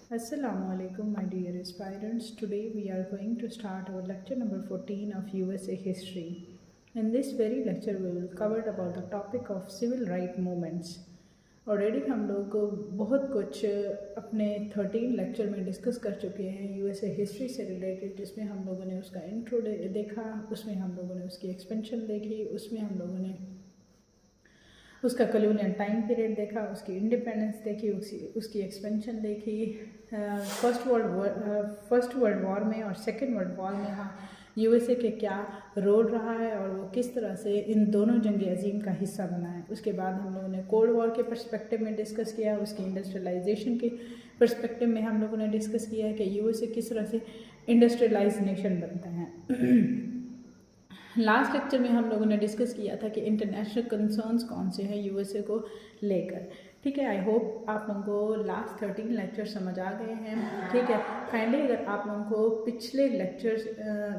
Assalamu alaikum, my dear aspirants. Today we are going to start our lecture number 14 of USA history. In this very lecture we will cover about the topic of civil right movements. Already हम लोग बहुत कुछ अपने 13 lecture में discuss कर चुके हैं USA history से रिलेटेड, जिसमें हम लोगों ने उसका इंट्रो देखा, उसमें हम लोगों ने उसकी एक्सपेंशन देखी, उसमें हम लोगों ने उसका कॉलोनियल टाइम पीरियड देखा, उसकी इंडिपेंडेंस देखी, उसकी एक्सपेंशन देखी, फर्स्ट वर्ल्ड वॉर में और सेकेंड वर्ल्ड वॉर में हाँ यूएसए के क्या रोल रहा है और वो किस तरह से इन दोनों जंग अजीम का हिस्सा बना है। उसके बाद हम लोगों ने कोल्ड वॉर के पर्सपेक्टिव में डिस्कस किया, उसकी इंडस्ट्रियलाइजेशन के पर्सपेक्टिव में हम लोगों ने डिस्कस किया है कि यूएसए किस तरह से इंडस्ट्रियलाइज नेशन बनता है। लास्ट लेक्चर में हम लोगों ने डिस्कस किया था कि इंटरनेशनल कंसर्न्स कौन से हैं यूएसए को लेकर। ठीक है, आई होप आप लोगों को लास्ट 13 लेक्चर समझ आ गए हैं। ठीक है, काइंडली अगर आप लोगों को पिछले लेक्चर्स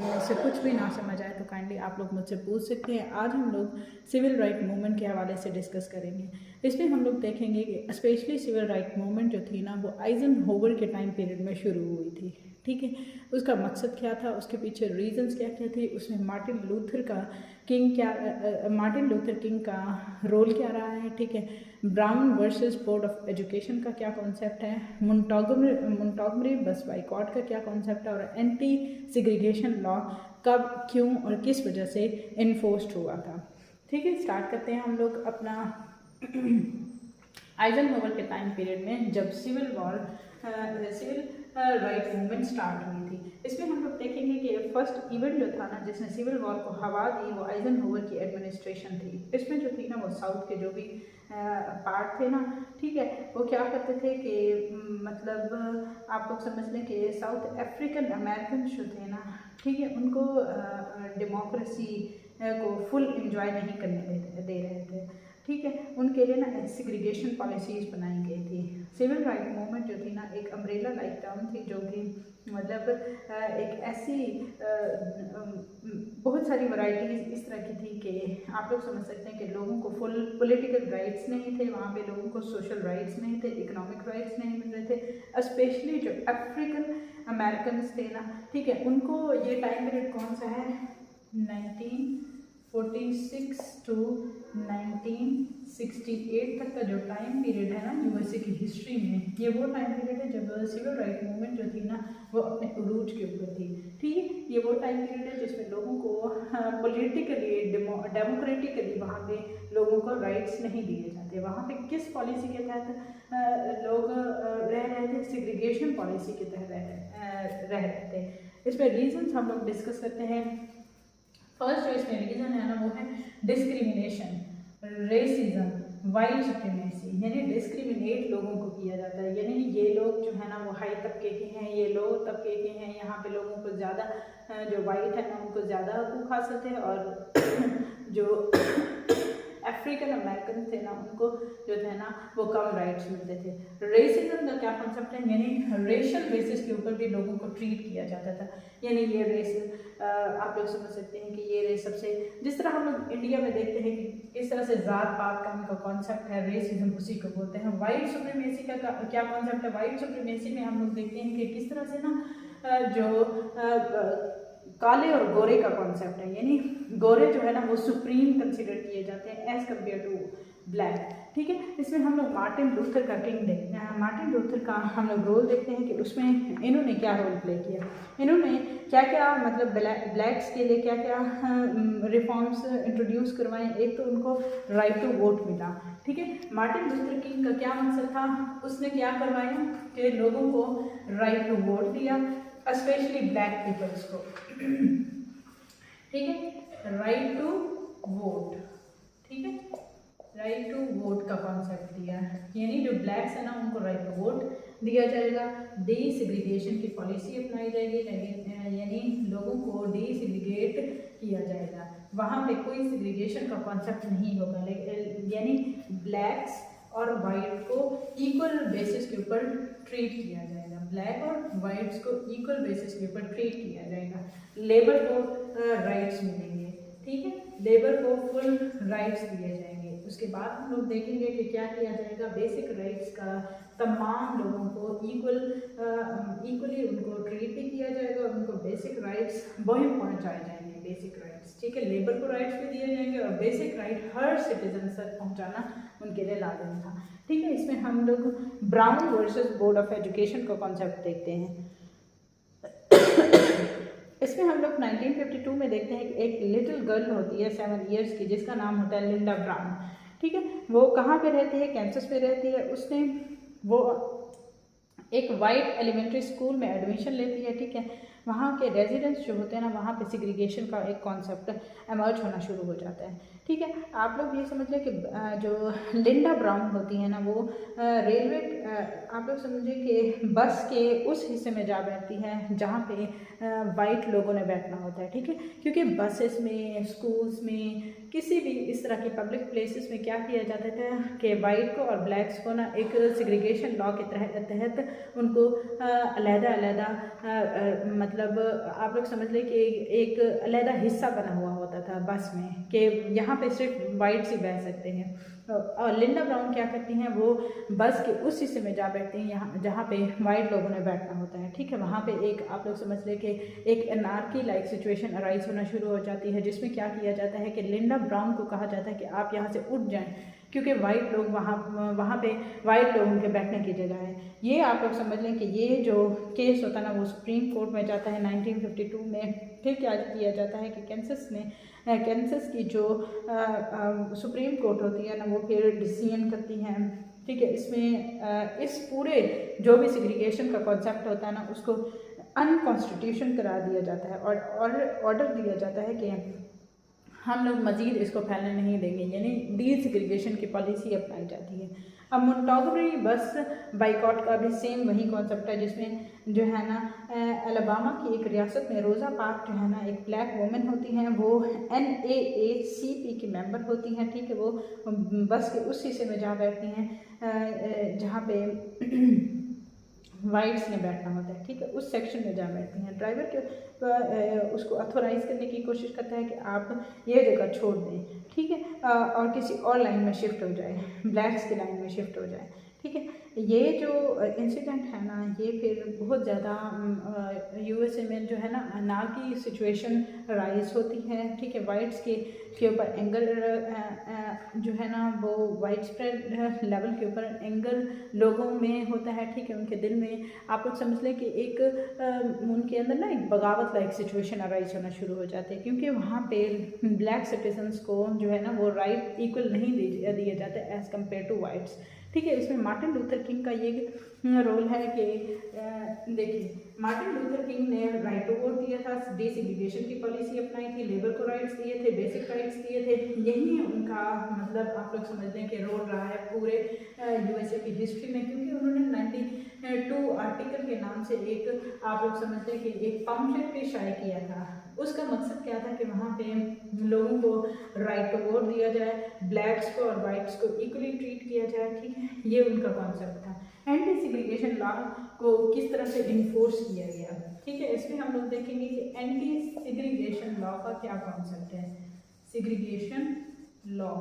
में से कुछ भी ना समझ आए तो काइंडली आप लोग मुझसे पूछ सकते हैं। आज हम लोग सिविल राइट मूवमेंट के हवाले से डिस्कस करेंगे। इसमें हम लोग देखेंगे कि स्पेशली सिविल राइट मूवमेंट जो थी ना वो आइजनहोवर के टाइम पीरियड में शुरू हुई थी। ठीक है, उसका मकसद क्या था, उसके पीछे रीजंस क्या क्या थे, उसमें मार्टिन लूथर किंग का रोल क्या रहा है। ठीक है, brown versus board of education का क्या कॉन्सेप्ट है, मोंटगोमरी बस बाइकॉट का क्या कॉन्सेप्ट है, और एंटी सिग्रीगेशन लॉ कब, क्यों और किस वजह से इन्फोर्स्ड हुआ था। ठीक है, स्टार्ट करते हैं हम लोग अपना आइजनहोवर के टाइम पीरियड में जब सिविल राइट मूवमेंट स्टार्ट हुई थी। इसमें हम लोग देखेंगे कि फर्स्ट इवेंट जो था ना जिसने सिविल वॉर को हवा दी वो आइजनहोवर की एडमिनिस्ट्रेशन थी। इसमें जो थी ना वो साउथ के जो भी पार्ट थे ना, ठीक है, वो क्या करते थे कि मतलब आप लोग समझ लें कि साउथ अफ्रीकन अमेरिकन जो थे ना, ठीक है, उनको डेमोक्रेसी को फुल इंजॉय नहीं करने दे रहे थे। ठीक है, उनके लिए ना सेग्रीगेशन पॉलिसीज़ बनाई गई थी। सिविल राइट मूवमेंट जो थी ना एक अम्ब्रेला लाइक टर्म थी जो कि मतलब एक ऐसी बहुत सारी वैरायटीज़ इस तरह की थी कि आप लोग समझ सकते हैं कि लोगों को फुल पॉलिटिकल राइट्स नहीं थे, वहाँ पे लोगों को सोशल राइट्स नहीं थे, इकोनॉमिक राइट्स नहीं मिल रहे थे। स्पेशली जो अफ्रीकन अमेरिकन थे ना, ठीक है, उनको ये टाइम पीरियड कौन सा है, 1946 टू 1968 तक का जो टाइम पीरियड है ना यूएसए की हिस्ट्री में, ये वो टाइम पीरियड है जब सिविल राइट मूवमेंट जो थी ना वो अपने उरूज के ऊपर थी। ठीक है, ये वो टाइम पीरियड है जिसमें लोगों को पॉलिटिकली डेमोक्रेटिकली वहाँ पे लोगों को राइट्स नहीं दिए जाते। वहाँ पे किस पॉलिसी के तहत लोग रह रहे थे, सेग्रीगेशन पॉलिसी के तहत रह रहे थे। इसमें रीजंस हम लोग डिस्कस करते हैं। फर्स्ट जो इसमें रीज़न है ना वो है डिस्क्रिमिनेशन, रेसिज्म, वाइट सुप्रीमेसी, यानी डिस्क्रिमिनेट लोगों को किया जाता है। यानी ये लोग जो है ना वो हाई तबके के हैं, ये लो तबके के हैं, यहाँ पे लोगों को ज़्यादा जो वाइट है ना उनको ज़्यादा हकूक़ हासिल थे और जो अफ्रीकन अमेरिकन थे ना उनको जो थे ना वो कम राइट्स मिलते थे। रेसिज्म का क्या कॉन्सेप्ट है, यानी रेशियल बेसिस के ऊपर भी लोगों को ट्रीट किया जाता था। यानी ये रेस आप लोग समझ सकते हैं कि ये रेस सबसे, जिस तरह हम लोग इंडिया में देखते हैं कि इस तरह से ज़ात पात का उनका कॉन्सेप्ट है, रेसिज्म उसी को बोलते हैं। वाइट सुप्रीमेसी का क्या कॉन्सेप्ट है, वाइट सुप्रीमेसी में हम लोग देखते हैं कि किस तरह से ना जो काले और गोरे का कॉन्सेप्ट है, यानी गोरे जो है ना वो सुप्रीम कंसिडर किए जाते हैं एज कम्पेयर टू ब्लैक। ठीक है, इसमें हम लोग मार्टिन लूथर का किंग देखते हैं, मार्टिन लूथर का हम लोग रोल देखते हैं कि उसमें इन्होंने क्या रोल प्ले किया, इन्होंने क्या क्या मतलब ब्लैक्स के लिए क्या क्या रिफॉर्म्स इंट्रोड्यूस करवाएं। एक तो उनको राइट टू वोट मिला। ठीक है, मार्टिन लूथर किंग का क्या मकसद था, उसने क्या करवाया कि लोगों को राइट टू वोट दिया, स्पेशली ब्लैक पीपल्स को। ठीक है, राइट टू वोट, ठीक है, राइट टू वोट का कॉन्सेप्ट दिया, यानी जो ब्लैक्स है ना उनको राइट टू वोट दिया जाएगा। डीसेग्रीगेशन की पॉलिसी अपनाई जाएगी, यानी लोगों को डीसेग्रीगेट किया जाएगा, वहाँ पे कोई सेग्रीगेशन का कॉन्सेप्ट नहीं होगा, यानी ब्लैक्स और वाइट को इक्वल बेसिस के ऊपर ट्रीट किया जाएगा, ब्लैक और वाइट्स को इक्वल बेसिस के ऊपर ट्रीट किया जाएगा। लेबर को राइट्स मिलेंगे, ठीक है, लेबर को फुल राइट्स दिए जाएंगे। उसके बाद हम लोग देखेंगे कि क्या किया जाएगा, बेसिक राइट्स का तमाम लोगों को इक्वल इक्वली उनको ट्रीट भी किया जाएगा और उनको बेसिक राइट्स वही पहुँचाए जाएंगे, बेसिक राइट्स, ठीक है। लेबर को राइट्स भी दिए जाएंगे और बेसिक राइट हर सिटीजन तक पहुँचाना उनके लिए लाजिम था, ठीक है। इसमें हम लोग brown versus board of education का कॉन्सेप्ट देखते हैं। इसमें हम लोग 1952 में देखते हैं कि एक लिटिल गर्ल होती है 7 इयर्स की, जिसका नाम होता है लिंडा ब्राउन, ठीक है। वो कहाँ पे रहती है? कैंसस में रहती है। उसने वो एक वाइट एलिमेंट्री स्कूल में एडमिशन लेती है, ठीक है। वहाँ के रेजिडेंट्स जो होते हैं ना, वहाँ पे सिग्रीगेशन का एक कॉन्सेप्ट एमर्ज होना शुरू हो जाता है, ठीक है। आप लोग ये समझ लें कि जो लिंडा ब्राउन होती है ना, वो रेलवे, आप लोग समझिए कि बस के उस हिस्से में जा बैठती है जहाँ पे वाइट लोगों ने बैठना होता है, ठीक है। क्योंकि बसेस में, स्कूल्स में, किसी भी इस तरह की पब्लिक प्लेसेस में क्या किया जाता था कि वाइट को और ब्लैक्स को ना एक सिग्रीगेशन लॉ के तहत उनको अलग-अलग मतलब आप लोग समझ लें कि एक अलग हिस्सा बना हुआ होता था बस में कि यहाँ पे सिर्फ वाइट्स ही बैठ सकते हैं। और लिंडा ब्राउन क्या करती हैं, वो बस के उस हिस्से में जा बैठती हैं यहाँ जहाँ पे वाइट लोगों ने बैठना होता है, ठीक है। वहाँ पे एक आप लोग समझ लें कि एक एनार्की लाइक सिचुएशन अराइज होना शुरू हो जाती है, जिसमें क्या किया जाता है कि लिंडा ब्राउन को कहा जाता है कि आप यहाँ से उठ जाएं, क्योंकि वाइट लोग वहाँ पे वाइट लोगों के बैठने की जगह है। ये आप लोग समझ लें कि ये जो केस होता है ना, वो सुप्रीम कोर्ट में जाता है 1952 में। फिर क्या किया जाता है कि कैंसस की जो सुप्रीम कोर्ट होती है ना, वो फिर डिसीजन करती है, ठीक है। इसमें इस पूरे जो भी सिग्रीगेशन का कॉन्सेप्ट होता है ना, उसको अनकॉन्स्टिट्यूशन करार दिया जाता है और ऑर्डर दिया जाता है कि हम लोग मज़ीद इसको फैलने नहीं देंगे, यानी डीसेग्रीगेशन की पॉलिसी अपनाई जाती है। अब मोंटगोमरी बस बाइकॉट का भी सेम वही कॉन्सेप्ट है, जिसमें जो है ना अलबामा की एक रियासत में रोज़ा पार्क जो है ना, एक ब्लैक वुमेन होती हैं, वो NAACP की मेंबर होती हैं, ठीक है। वो बस के उस हिस्से में जहाँ बैठती हैं जहाँ पे वाइट्स ने बैठना होता है, ठीक है, उस सेक्शन में जा बैठती हैं। ड्राइवर के उसको अथोराइज़ करने की कोशिश करता है कि आप ये जगह छोड़ दें, ठीक है, और किसी और लाइन में शिफ्ट हो जाए, ब्लैक्स की लाइन में शिफ्ट हो जाए, ठीक है। ये जो इंसिडेंट है ना, ये फिर बहुत ज़्यादा USA में जो है ना अनार्की सिचुएशन राइज होती है, ठीक है। वाइट्स के ऊपर एंगर जो है ना, वो वाइड स्प्रेड लेवल के ऊपर एंगर लोगों में होता है, ठीक है। उनके दिल में आप लोग समझ लें कि एक उनके अंदर ना एक बगावत लाइक सिचुएशन अराइज होना शुरू हो जाती है, क्योंकि वहाँ पे ब्लैक सिटीजन्स को जो है ना वो राइट इक्वल नहीं दिए जाते एज़ कम्पेयर टू वाइट्स, ठीक है। इसमें मार्टिन लूथर किंग का ये रोल है कि देखिए, मार्टिन लूथर किंग ने राइट टू वोट दिया था, डीसेग्रीगेशन की पॉलिसी अपनाई थी, लेबर को राइट्स दिए थे, बेसिक राइट्स दिए थे। यही उनका मतलब आप लोग समझते हैं कि रोल रहा है पूरे USA की हिस्ट्री में, क्योंकि उन्होंने 92 आर्टिकल के नाम से एक आप लोग समझते हैं कि एक पम्पलेट भी शाये किया था। उसका मकसद क्या था कि वहाँ पे लोगों को राइट टू वोट दिया जाए, ब्लैक्स को और वाइट्स को इक्वली ट्रीट किया जाए, ठीक है। ये उनका कॉन्सेप्ट था। एंटी सिग्रीगेशन लॉ को किस तरह से इन्फोर्स किया गया, ठीक है। इसमें हम लोग देखेंगे कि एंटी सिग्रीगेशन लॉ का क्या कॉन्सेप्ट है। Segregation law,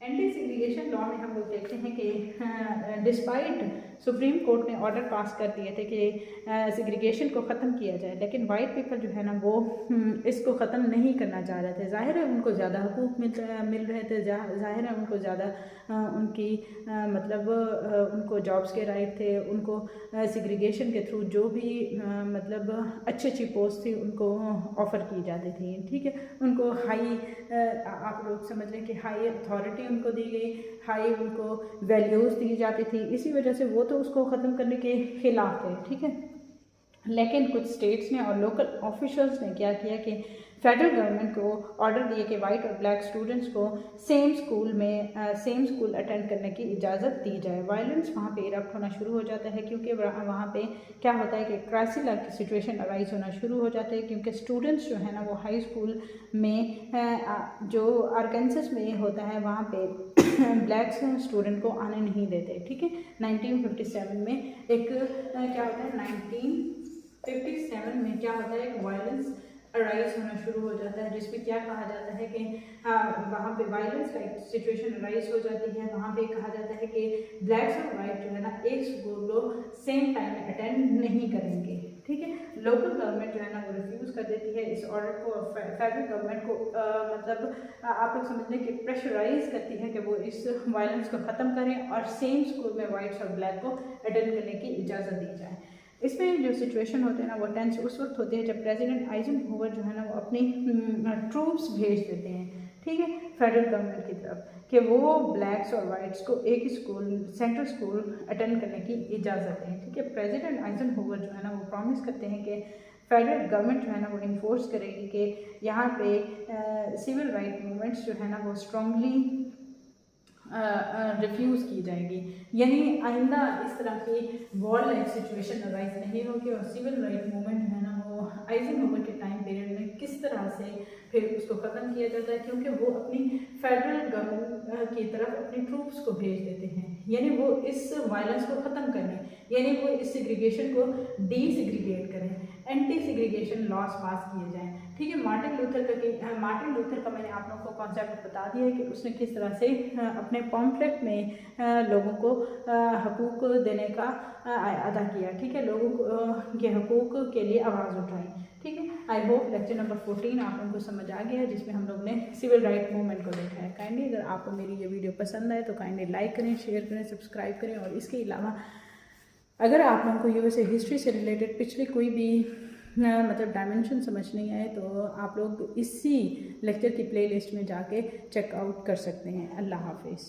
anti segregation law में हम लोग देखते हैं कि डिस्पाइट सुप्रीम कोर्ट ने ऑर्डर पास कर दिए थे कि सिग्रीगेशन को ख़त्म किया जाए, लेकिन वाइट पीपल जो है ना वो इसको ख़त्म नहीं करना चाह रहे थे। ज़ाहिर है उनको ज़्यादा हुकूक मिल रहे थे, ज़ाहिर है उनको ज़्यादा उनकी मतलब उनको जॉब्स के राइट थे, उनको सिग्रीगेशन के थ्रू जो भी मतलब अच्छी अच्छी पोस्ट थी उनको ऑफ़र की जाती थी, ठीक है। उनको हाई आप लोग समझ लें कि हाई अथॉरिटी उनको दी गई, हाई उनको वैल्यूज़ दी जाती थी। इसी वजह से वो तो उसको ख़त्म करने के खिलाफ थे, ठीक है। लेकिन कुछ स्टेट्स ने और लोकल ऑफिशियल्स ने क्या किया कि फेडरल गवर्नमेंट को ऑर्डर दिए कि वाइट और ब्लैक स्टूडेंट्स को सेम स्कूल अटेंड करने की इजाज़त दी जाए। वायलेंस वहाँ पे इरप्ट होना शुरू हो जाता है, क्योंकि वहाँ पे क्या होता है कि क्राइसिस लाइक की सिचुएशन अराइज होना शुरू हो जाते हैं, क्योंकि स्टूडेंट्स जो है ना वो हाई स्कूल में जो आर्कांसस में होता है वहाँ पे ब्लैक स्टूडेंट को आने नहीं देते, ठीक है। 1957 में एक क्या होता है, 1957 में क्या होता है, एक वायलेंस अराइज होना शुरू हो जाता है, जिसमें क्या कहा जाता है कि वहाँ पे वायलेंस लाइक सिचुएशन अराइज हो जाती है। वहाँ पे कहा जाता है कि ब्लैक्स और वाइट जो है ना एक स्कूल को सेम टाइम में अटेंड नहीं करेंगे, ठीक है। लोकल गवर्नमेंट जो है ना वो रिफ्यूज़ कर देती है इस ऑर्डर को, और फेडरल गवर्नमेंट को मतलब आप लोग समझ लें कि प्रेशराइज करती है कि वो इस वायलेंस को ख़त्म करें और सेम स्कूल में वाइट्स और ब्लैक को अटेंड करने की इजाज़त दी जाए। इसमें जो सिचुएशन होते हैं ना वो टेंस उस वक्त होते हैं जब प्रेसिडेंट आइजनहोवर जो है ना वो अपनी ट्रूप्स भेज देते हैं, ठीक है, फेडरल गवर्नमेंट की तरफ कि वो ब्लैक्स और वाइट्स को एक ही स्कूल, सेंट्रल स्कूल अटेंड करने की इजाज़त दें, ठीक है। प्रेसिडेंट आइजनहोवर जो है ना वो प्रॉमिस करते हैं कि फेडरल गवर्नमेंट जो है ना वो इन्फोर्स करेगी कि यहाँ पे सिविल राइट मूवमेंट्स जो है ना वो स्ट्रांगली रिफ्यूज़ की जाएगी, यानी आइंदा इस तरह की वॉर लाइक सिचुएशन अराइज नहीं होगी। और सिविल राइट मूवमेंट जो है ना वो आइजनहोवर के टाइम पीरियड में किस तरह से फिर उसको ख़त्म किया जाता है, क्योंकि वो अपनी फेडरल गवर्नमेंट की तरफ अपनी ट्रूप्स को भेज देते हैं, यानी वो इस वायलेंस को ख़त्म करने, यानी वो इस सेग्रीगेशन को डीसेग्रीगेट करें, एंटी सेग्रीगेशन लॉज पास किए जाएँ, ठीक है। मार्टिन लूथर का मैंने आप लोगों को कॉन्सेप्ट बता दिया है कि उसने किस तरह से अपने पॉम्फलेट में लोगों को हकूक़ देने का अदा किया, ठीक है, लोगों के हकूक़ के लिए आवाज़ उठाई, ठीक है। आई होप लेक्चर नंबर 14 आप लोगों को समझ आ गया है, जिसमें हम लोग ने सिविल राइट मूवमेंट को देखा है। काइंडली अगर आपको मेरी ये वीडियो पसंद आए तो काइंडली लाइक करें, शेयर करें, सब्सक्राइब करें। और इसके अलावा अगर आप लोगों को यूएसए हिस्ट्री से रिलेटेड पिछले कोई भी मतलब डायमेंशन समझ नहीं आए तो आप लोग इसी लेक्चर की प्लेलिस्ट में जाके चेकआउट कर सकते हैं। अल्लाह हाफिज़।